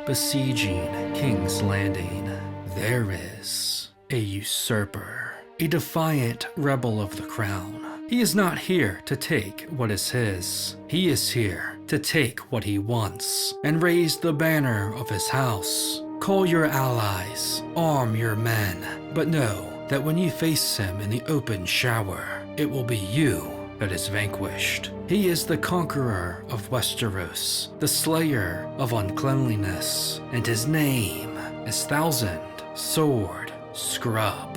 Besieging King's Landing, there is a usurper, a defiant rebel of the crown. He is not here to take what is his. He is here to take what he wants and raise the banner of his house. Call your allies, arm your men, but know that when you face him in the open shower, it will be you that is vanquished. He is the conqueror of Westeros, the slayer of uncleanliness, and his name is Thousand Sword Scrub.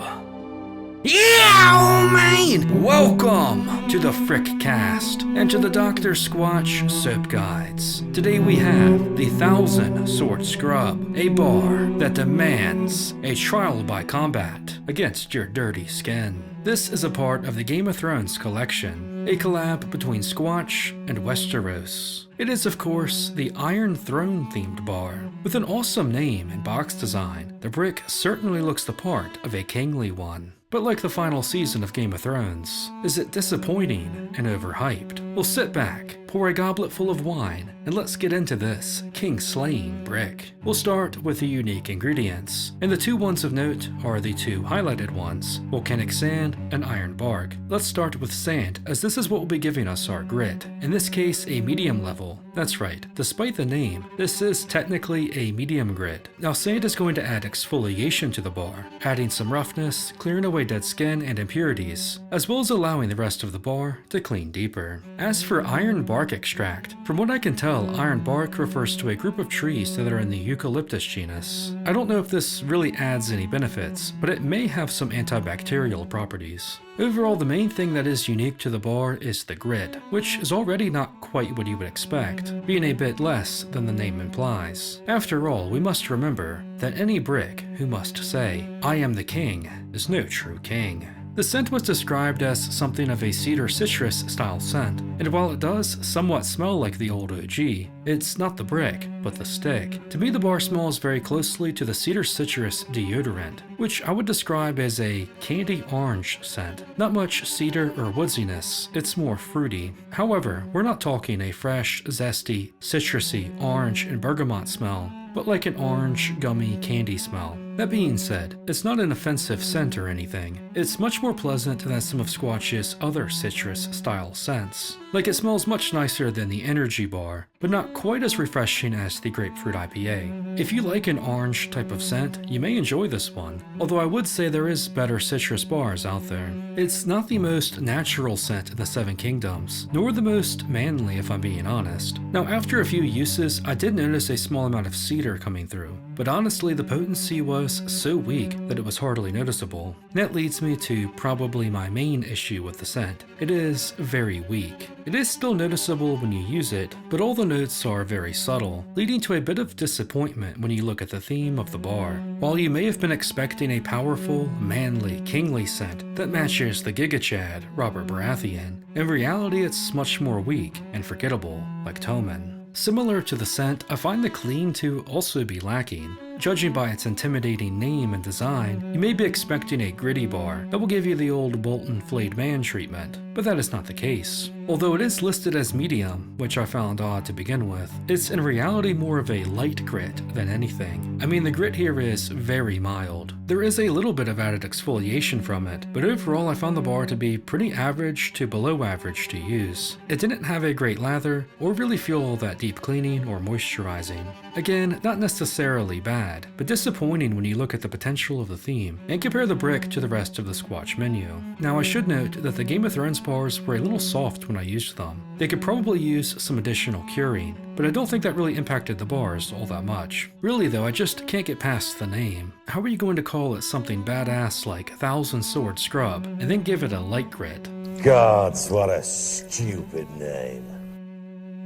Yeah, man! Welcome to the Frick Cast and to the Dr. Squatch Soap Guides. Today we have the Thousand Sword Scrub, a bar that demands a trial by combat against your dirty skin. This is a part of the Game of Thrones collection, a collab between Squatch and Westeros. It is, of course, the Iron Throne themed bar. With an awesome name and box design, the brick certainly looks the part of a kingly one. But like the final season of Game of Thrones, is it disappointing and overhyped? Well, sit back, pour a goblet full of wine, and let's get into this king-slaying brick. We'll start with the unique ingredients, and the two ones of note are the two highlighted ones, volcanic sand and iron bark. Let's start with sand, as this is what will be giving us our grit, in this case a medium level. That's right, despite the name, this is technically a medium grit. Now sand is going to add exfoliation to the bar, adding some roughness, clearing away dead skin and impurities, as well as allowing the rest of the bar to clean deeper. As for iron bark extract, from what I can tell, iron bark refers to a group of trees that are in the eucalyptus genus. I don't know if this really adds any benefits, but it may have some antibacterial properties. Overall, the main thing that is unique to the bar is the grit, which is already not quite what you would expect, being a bit less than the name implies. After all, we must remember that any brick who must say, "I am the king," is no true king. The scent was described as something of a cedar citrus style scent, and while it does somewhat smell like the old OG, it's not the brick, but the stick. To me, the bar smells very closely to the cedar citrus deodorant, which I would describe as a candy orange scent. Not much cedar or woodsiness, it's more fruity. However, we're not talking a fresh, zesty, citrusy, orange, and bergamot smell, but like an orange, gummy candy smell. That being said, it's not an offensive scent or anything. It's much more pleasant than some of Squatch's other citrus-style scents. Like, it smells much nicer than the Energy Bar, but not quite as refreshing as the Grapefruit IPA. If you like an orange type of scent, you may enjoy this one, although I would say there is better citrus bars out there. It's not the most natural scent in the Seven Kingdoms, nor the most manly if I'm being honest. Now, after a few uses, I did notice a small amount of cedar coming through, but honestly the potency was so weak that it was hardly noticeable. That leads me to probably my main issue with the scent. It is very weak. It is still noticeable when you use it, but all the notes are very subtle, leading to a bit of disappointment when you look at the theme of the bar. While you may have been expecting a powerful, manly, kingly scent that matches the Giga Chad, Robert Baratheon, in reality it's much more weak and forgettable, like Tommen. Similar to the scent, I find the clean to also be lacking. Judging by its intimidating name and design, you may be expecting a gritty bar that will give you the old Bolton flayed man treatment, but that is not the case. Although it is listed as medium, which I found odd to begin with, it's in reality more of a light grit than anything. I mean, the grit here is very mild. There is a little bit of added exfoliation from it, but overall I found the bar to be pretty average to below average to use. It didn't have a great lather, or really feel all that deep cleaning or moisturizing. Again, not necessarily bad, but disappointing when you look at the potential of the theme and compare the brick to the rest of the Squatch menu. Now I should note that the Game of Thrones bars were a little soft when I used them. They could probably use some additional curing, but I don't think that really impacted the bars all that much. Really though, I just can't get past the name. How are you going to call it something badass like Thousand Sword Scrub and then give it a light grit? Gods, what a stupid name.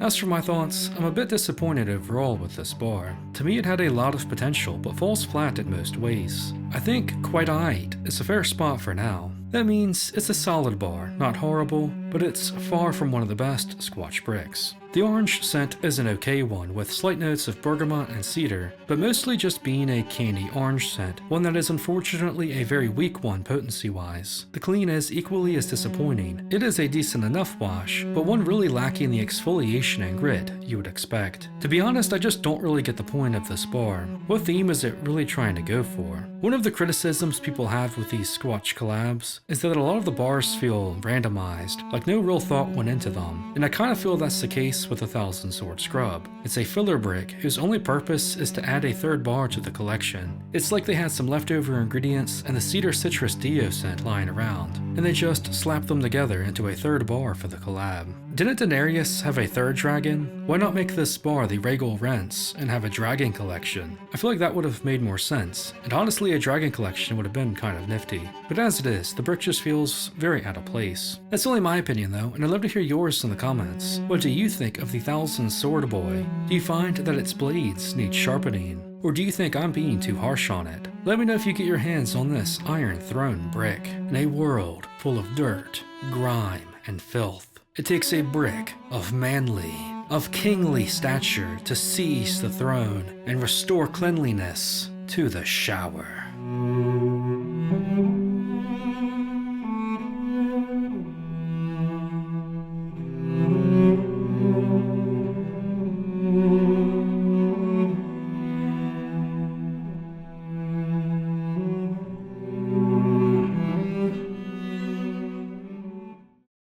As for my thoughts, I'm a bit disappointed overall with this bar. To me it had a lot of potential, but falls flat in most ways. I think quite aight is a fair spot for now. That means it's a solid bar, not horrible, but it's far from one of the best Squatch bricks. The orange scent is an okay one, with slight notes of bergamot and cedar, but mostly just being a candy orange scent, one that is unfortunately a very weak one potency-wise. The clean is equally as disappointing. It is a decent enough wash, but one really lacking the exfoliation and grit you would expect. To be honest, I just don't really get the point of this bar. What theme is it really trying to go for? One of the criticisms people have with these Squatch collabs is that a lot of the bars feel randomized, like no real thought went into them, and I kind of feel that's the case with the Thousand Sword Scrub. It's a filler brick whose only purpose is to add a third bar to the collection. It's like they had some leftover ingredients and the cedar citrus dio scent lying around, and they just slapped them together into a third bar for the collab. Didn't Daenerys have a third dragon? Why not make this bar the Regal Rents and have a dragon collection? I feel like that would have made more sense, and honestly a dragon collection would have been kind of nifty. But as it is, the brick just feels very out of place. That's only my opinion though, and I'd love to hear yours in the comments. What do you think of the Thousand Sword Boy? Do you find that its blades need sharpening? Or do you think I'm being too harsh on it? Let me know if you get your hands on this Iron Throne brick. In a world full of dirt, grime, and filth, it takes a brick of manly, of kingly stature to seize the throne and restore cleanliness to the shower.